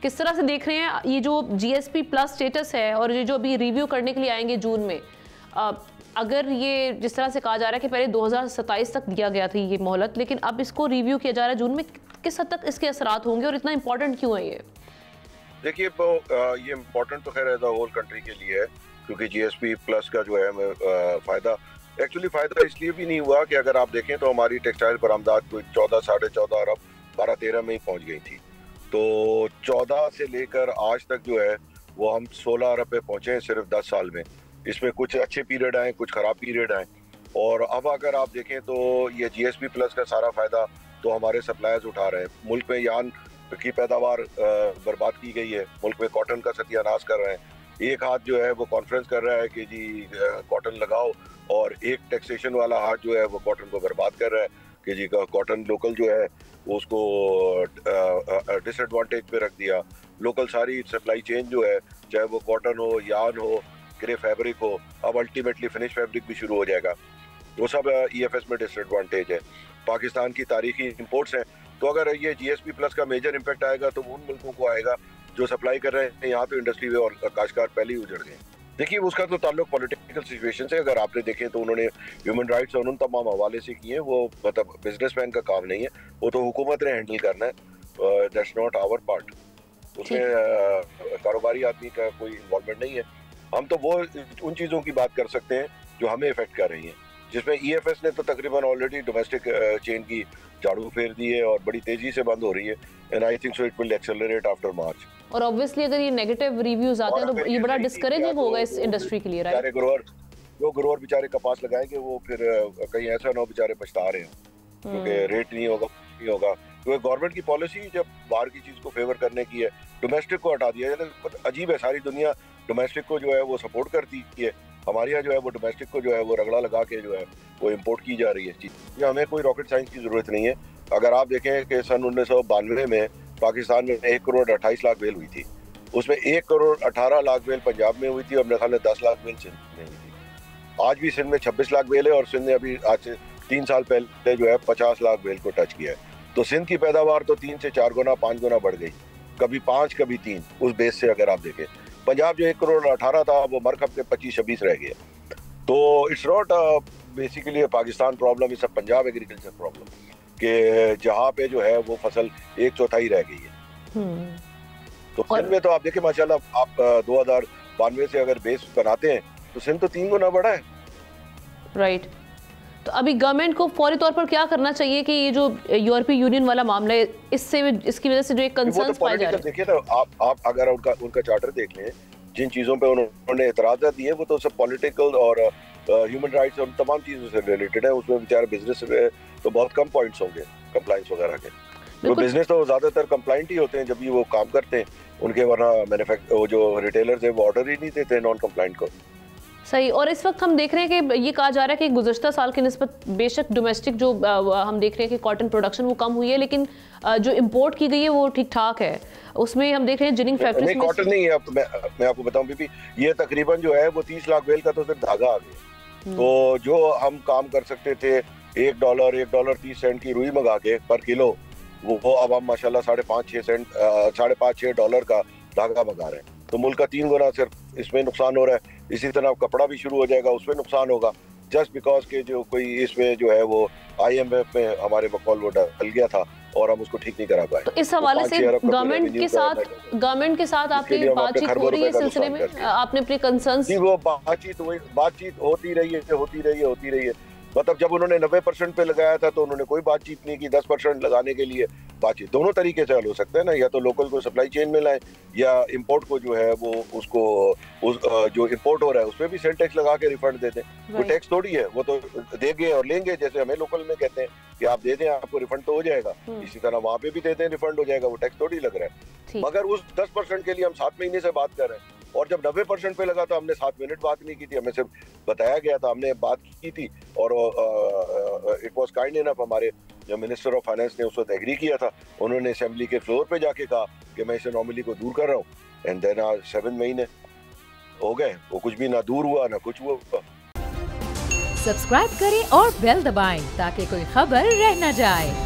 किस तरह से देख रहे हैं ये जो जीएसपी प्लस स्टेटस है और ये जो अभी रिव्यू करने के लिए आएंगे जून में, अगर ये जिस तरह से कहा जा रहा है कि पहले 2027 तक दिया गया था ये मोहलत, लेकिन अब इसको रिव्यू किया जा रहा है जून में, किस हद तक इसके असरात होंगे और इतना इंपॉर्टेंट क्यों है ये? देखिए ये इम्पोर्टेंट तो खैर एज अ होल कंट्री के लिए है, क्योंकि जीएसपी प्लस का जो है फायदा एक्चुअली फायदा इसलिए भी नहीं हुआ कि अगर आप देखें तो हमारी टेक्सटाइल बरामदात कोई 14 साढ़े 14 अरब 12-13 में ही पहुंच गई थी। तो 14 से लेकर आज तक जो है वो हम 16 अरब पे पहुंचे हैं सिर्फ 10 साल में। इसमें कुछ अच्छे पीरियड आए, कुछ खराब पीरियड आए, और अब अगर आप देखें तो ये जीएसपी प्लस का सारा फायदा तो हमारे सप्लायर्स उठा रहे हैं। मुल्क में यान की पैदावार बर्बाद की गई है, मुल्क में कॉटन का सत्यानाश कर रहे हैं। एक हाथ जो है वो कॉन्फ्रेंस कर रहा है कि जी कॉटन लगाओ, और एक टैक्सेशन वाला हाथ जो है वो कॉटन को बर्बाद कर रहा है कि जी कॉटन लोकल जो है उसको डिसएडवांटेज पे रख दिया। लोकल सारी सप्लाई चेन जो है, चाहे वो कॉटन हो, यान हो, ग्रे फैब्रिक हो, अब अल्टीमेटली फिनिश फैब्रिक भी शुरू हो जाएगा, वो सब ईएफएस में डिसएडवांटेज है। पाकिस्तान की तारीखी इंपोर्ट्स हैं, तो अगर ये जीएसपी प्लस का मेजर इम्पैक्ट आएगा तो उन मुल्कों को आएगा जो सप्लाई कर रहे हैं। यहाँ तो इंडस्ट्री में और काश्तकार पहले ही उजड़ गए। देखिए उसका तो ताल्लुक पॉलिटिकल सिचुएशन से, अगर आपने देखें तो उन्होंने ह्यूमन राइट्स और उन तमाम हवाले से किए हैं, वो मतलब बिजनेसमैन का काम नहीं है, वो तो हुकूमत ने हैंडल करना है। दैट्स नॉट आवर पार्ट, उसमें कारोबारी आदमी का कोई इन्वॉल्वमेंट नहीं है। हम तो वो उन चीज़ों की बात कर सकते हैं जो हमें इफेक्ट कर रही हैं, जिसमें ईएफएस ने तो तकरीबन ऑलरेडी डोमेस्टिक चेन की झाड़ू फेर दी है और बड़ी तेजी से बंद हो रही है, and I think so it will accelerate after March. और ऑब्वियसली अगर ये नेगेटिव रिव्यूज आते हैं तो ये बड़ा डिस्करेजिंग होगा इस इंडस्ट्री के लिए, राइट? ग्रोअर बेचारे कपास लगाएंगे, वो फिर कहीं ऐसा ना हो बेचारे पछता रहे हैं क्योंकि रेट नहीं होगा, क्योंकि गवर्नमेंट की पॉलिसी जब बाहर की चीज को फेवर करने की है, डोमेस्टिक को हटा दिया है। अजीब है, सारी दुनिया डोमेस्टिक को जो है वो सपोर्ट करती है, हमारे यहाँ जो है वो डोमेस्टिक को जो है वो रगड़ा लगा के जो है वो इम्पोर्ट की जा रही है चीज। हमें कोई रॉकेट साइंस की जरूरत नहीं है। अगर आप देखें कि सन 1992 में पाकिस्तान में 1 करोड़ 28 लाख बेल हुई थी, उसमें 1 करोड़ 18 लाख बेल पंजाब में हुई थी और मेरे ख्याल में 10 लाख बेल सिंध में हुई थी। आज भी सिंध में 26 लाख बेल है और सिंध ने अभी आज से 3 साल पहले जो है 50 लाख बेल को टच किया है। तो सिंध की पैदावार तो 3 से 4 गुना 5 गुना बढ़ गई, कभी 5 कभी 3 उस बेस से। अगर आप देखें पंजाब जो 1 करोड़ 18 था वो मरकब के 25-26 रह गया। तो it's not basically Pakistan problem, it's a Punjab agriculture problem, कि जहाँ पे जो है वो फसल 1/4 रह गई है। तो सिंध में तो आप देखें माशाल्लाह, आप 2092 से अगर बेस बनाते हैं तो सिंध तो 3 गुना बड़ा है, राइट? तो अभी गवर्नमेंट को फौरी तौर पर क्या करना चाहिए कि ये जो यूरोपीय यूनियन वाला मामला है, इससे इसकी वजह से जो एक कंसर्न्स पाए जा रहे हैं, देखिए तो आप अगर उनका चार्टर देख लें, जिन चीज़ों पे उन्होंने एतराज़ात दिए वो तो सब पॉलिटिकल और ह्यूमन राइट्स और तमाम चीज़ों से रिलेटेड है। उसमें बेचारे बिजनेस में तो बहुत कम पॉइंट्स होंगे कंप्लाइंस वगैरह के। तो बिजनेस तो ज़्यादातर कंप्लाइंट ही होते हैं जब भी वो काम करते हैं उनके, वरना वो जो रिटेलर्स है वो ऑर्डर ही नहीं देते नॉन कंप्लाइंट को। सही। और इस वक्त हम देख रहे हैं कि ये कहा जा रहा है कि गुज़श्ता साल की निस्बत बेशक डोमेस्टिक जो हम देख रहे हैं कि कॉटन प्रोडक्शन वो कम हुई है, लेकिन जो इंपोर्ट की गई है वो ठीक ठाक है। उसमें हम देख रहे हैं जिनिंग फैक्ट्रीज में कॉटन नहीं है। मैं आपको बताऊं बीबी, ये तकरीबन जो है वो 30 लाख बेल का तो सिर्फ धागा आ गया। तो जो हम काम कर सकते थे $1.30 की रुई मंगा के पर किलो, वो अब हम माशाल्लाह $5.5-6 का धागा मंगा रहे हैं। तो मुल्क का 3 गुना सिर्फ इसमें नुकसान हो रहा है। इसी तरह कपड़ा भी शुरू हो जाएगा, उसमें नुकसान होगा, जस्ट बिकॉज के जो कोई इसमें जो है वो IMF में हमारे बकौल वो डल गया था और हम उसको ठीक नहीं करा पाए। तो इस हवाले से गवर्नमेंट के साथ आपकी बातचीत हो रही है सिलसिले में? आपने अपने कंसर्न्स? जी, वो बातचीत होती रही है। मतलब जब उन्होंने 90% पे लगाया था तो उन्होंने कोई बातचीत नहीं की। 10% लगाने के लिए बातचीत दोनों तरीके से हल हो सकता है ना, या तो लोकल को सप्लाई चेन में लाएं या इंपोर्ट को जो है वो उसको जो इंपोर्ट हो रहा है उसमें भी सेल टैक्स लगा के रिफंड दे दें। वो टैक्स थोड़ी है, वो तो देंगे और लेंगे, जैसे हमें लोकल में कहते हैं कि आप दे दें आपको रिफंड तो हो जाएगा, इसी तरह वहाँ पे भी दे दें रिफंड हो जाएगा, वो टैक्स थोड़ी लग रहा है। मगर उस 10% के लिए हम 7 महीने से बात कर रहे हैं, और जब 90% पे लगा तो हमने 7 मिनट बात नहीं की थी, हमें सिर्फ बताया गया था, हमने बात की थी और इट वाज काइंड इनफ, हमारे जो मिनिस्टर ऑफ फाइनेंस ने उस वक्त एग्री किया था। उन्होंने असेंबली के फ्लोर पे जाके कहा कि मैं इस एनोमली को दूर कर रहा हूँ, एंड देन आज 7 महीने हो गए, वो कुछ भी ना दूर हुआ ना कुछ हुआ। सब्सक्राइब करें और बेल दबाएं ताकि कोई खबर रह न जाए।